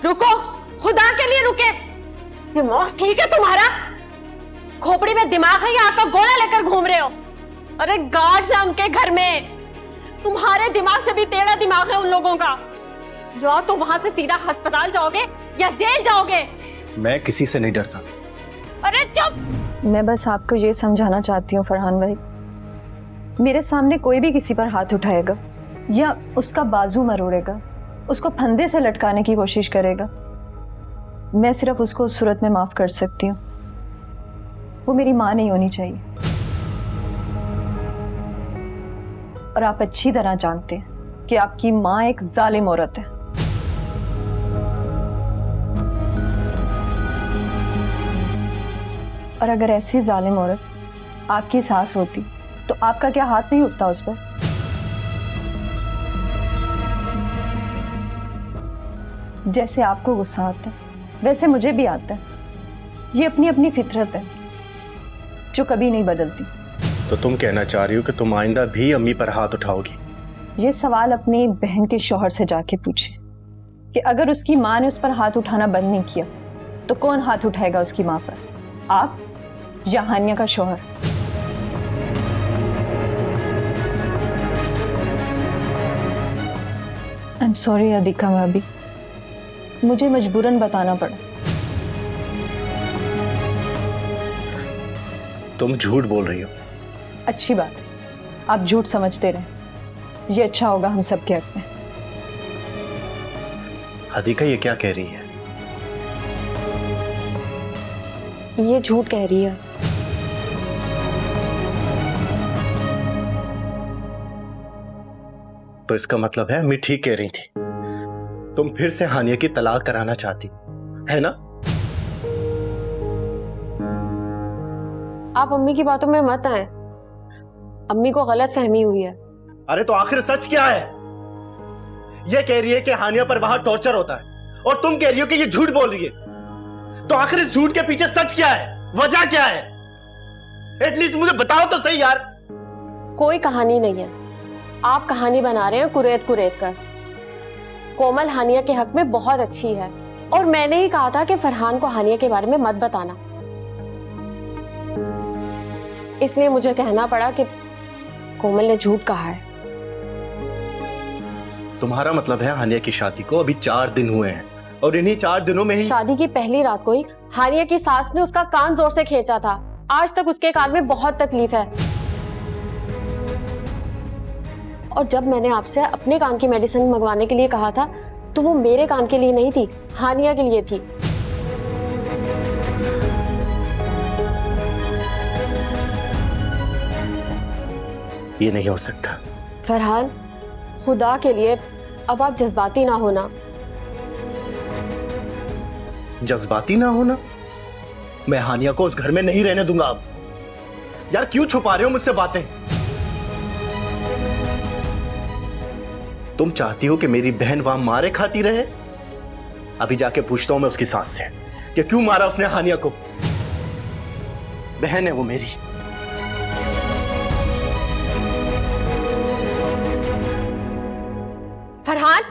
रुको, खुदा के लिए रुके। दिमाग ठीक है तुम्हारा? खोपड़ी में दिमाग है या आपका गोला लेकर घूम रहे हो? अरे गार्ड्स हैं उनके घर में, तुम्हारे दिमाग से भी टेढ़ा दिमाग है उन लोगों का। या तो वहां से सीधा अस्पताल जाओगे या जेल जाओगे। मैं किसी से नहीं डरता। अरे चुप। मैं बस आपको ये समझाना चाहती हूँ फरहान भाई, मेरे सामने कोई भी किसी पर हाथ उठाएगा या उसका बाजू मरोड़ेगा, उसको फंदे से लटकाने की कोशिश करेगा, मैं सिर्फ उसको उस सूरत में माफ कर सकती हूँ। वो मेरी माँ नहीं होनी चाहिए। और आप अच्छी तरह जानते हैं कि आपकी माँ एक जालिम औरत है। और अगर ऐसी जालिम औरत आपकी सास होती तो आपका क्या हाथ नहीं उठता उस पर? जैसे आपको गुस्सा आता है वैसे मुझे भी आता है। ये अपनी अपनी फितरत है जो कभी नहीं बदलती। तो तुम कहना चाह रही हो कि तुम आइंदा भी अम्मी पर हाथ उठाओगी? ये सवाल अपनी बहन के शौहर से जाके पूछे कि अगर उसकी माँ ने उस पर हाथ उठाना बंद नहीं किया तो कौन हाथ उठाएगा उसकी माँ पर, आप या हानिया का शौहर? आई एम सॉरी अदिका भाभी, मुझे मजबूरन बताना पड़ा। तुम झूठ बोल रही हो। अच्छी बात है, आप झूठ समझते रहे, ये अच्छा होगा हम सबके हक में। अदिका ये क्या कह रही है? ये झूठ कह रही है। तो इसका मतलब है अम्मी ठीक कह रही थी, तुम फिर से हानिया की तलाक कराना चाहती है ना? आप अम्मी की बातों में मत आए, अम्मी को गलत फहमी हुई है। अरे तो आखिर सच क्या है? ये कह रही है कि हानिया पर वहां टॉर्चर होता है और तुम कह रही हो कि ये झूठ बोल रही है। तो आखिर इस झूठ के पीछे सच क्या है, वजह क्या है? एटलीस्ट मुझे बताओ तो सही यार। कोई कहानी नहीं है, आप कहानी बना रहे हैं कुरेद कुरेद कर। कोमल हानिया के हक में बहुत अच्छी है और मैंने ही कहा था कि फरहान को हानिया के बारे में मत बताना, इसलिए मुझे कहना पड़ा कि कोमल ने झूठ कहा है। तुम्हारा मतलब है हानिया की शादी को अभी 4 दिन हुए हैं और इन्हीं 4 दिनों में ही शादी की पहली रात को ही हानिया की सास ने उसका कान जोर से खींचा था। आज तक उसके कान में बहुत तकलीफ है और जब मैंने आपसे अपने कान की मेडिसिन मंगवाने के लिए कहा था तो वो मेरे कान के लिए नहीं थी, हानिया के लिए थी। ये नहीं हो सकता। फरहान, खुदा के लिए अब आप जज्बाती ना होना। जज्बाती ना होना? मैं हानिया को उस घर में नहीं रहने दूंगा अब। यार क्यों छुपा रहे हो मुझसे बातें? तुम चाहती हो कि मेरी बहन वहां मारे खाती रहे? अभी जाके पूछता हूं मैं उसकी सास से कि क्यों मारा उसने हानिया को। बहन है वो मेरी। फरहान,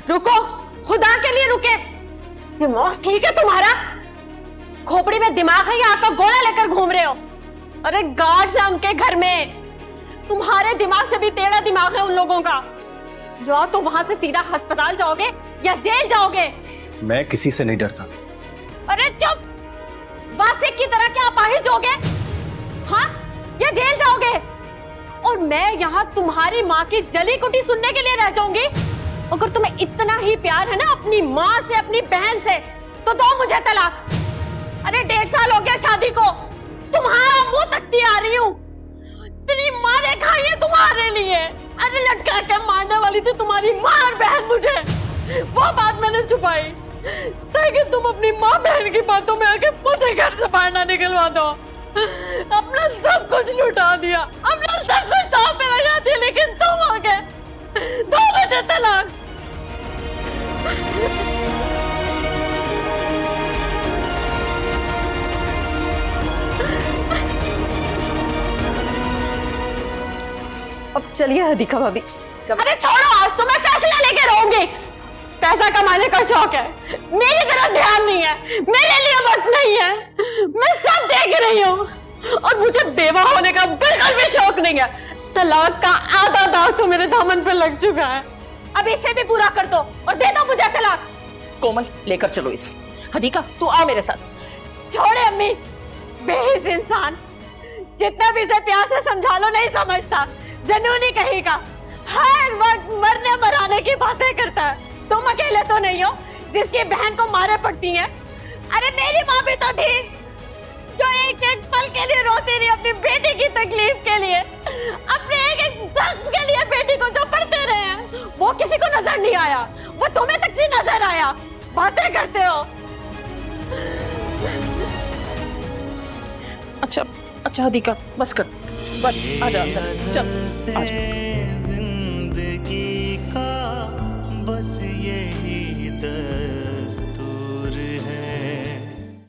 रुको, खुदा के लिए रुके। दिमाग ठीक है तुम्हारा? खोपड़ी में दिमाग है या आपका गोला लेकर घूम रहे हो? अरे गार्ड्स हैं उनके घर में, तुम्हारे दिमाग से भी टेढ़ा दिमाग है उन लोगों का। या तो वहां से सीधा अस्पताल जाओगे या जेल जाओगे। मैं किसी से नहीं डरता। अरे चुप, वासिक की तरह क्या अपाहिज होगे? हाँ, या जेल जाओगे? और मैं यहाँ तुम्हारी माँ की जली कुटी सुनने के लिए रह जाऊंगी? अगर तुम्हें इतना ही प्यार है ना अपनी माँ से, अपनी बहन से, तो दो मुझे तलाक। अरे 1.5 साल हो गया शादी को, तुम्हारा मुंह तकती आ रही हूँ। इतनी मारे खाई है तुम्हारे लिए। अरे लटका के मारने वाली थी तुम्हारी माँ और बहन मुझे, वो बात मैंने छुपाई ताकि तुम अपनी माँ बहन की बातों में आके मुझे घर से बाहर ना निकलवा दो। अपना सब कुछ लुटा दिया, अपना सब कुछ दांव पे लगा दिया, लेकिन तुम आ गए, दो मुझे तलाक। अब चलिए अदिका भाभी। अरे छोड़ो, आज तो मैं फैसला लेके रहूंगी। पैसा कमाने का शौक है, मेरी तरफ ध्यान नहीं है, मेरे लिए वक्त नहीं है। मैं सब देख रही हूँ और मुझे बेवा होने का बिल्कुल भी शौक नहीं है। तलाक का आधा दाग तो मेरे दामन पे लग चुका है। अब इसे भी पूरा कर दो और दे दो मुझे तलाक। कोमल लेकर चलो इसे। हदीका तू आ मेरे साथ। छोड़े अम्मी, बेहिस इंसान, जितना भी इसे प्यार से समझा लो नहीं समझता, जनूनी कहेगा, हर वक्त मरने मराने की बातें करता है। तुम अकेले तो नहीं हो जिसकी बहन को मारे पड़ती हैं। अरे मेरी माँ भी तो थी जो एक एक पल के लिए रोती रही अपनी बेटी की तकलीफ के लिए, अपने एक एक जख्म के लिए बेटी को जो पढ़ते रहे हैं। वो किसी को नजर नहीं आया, वो तुम्हें तक नहीं नजर आया। बातें करते हो। अच्छा अच्छा हदीका बस कर, बस आजा अंदर, चल आजा। जिंदगी का बस ये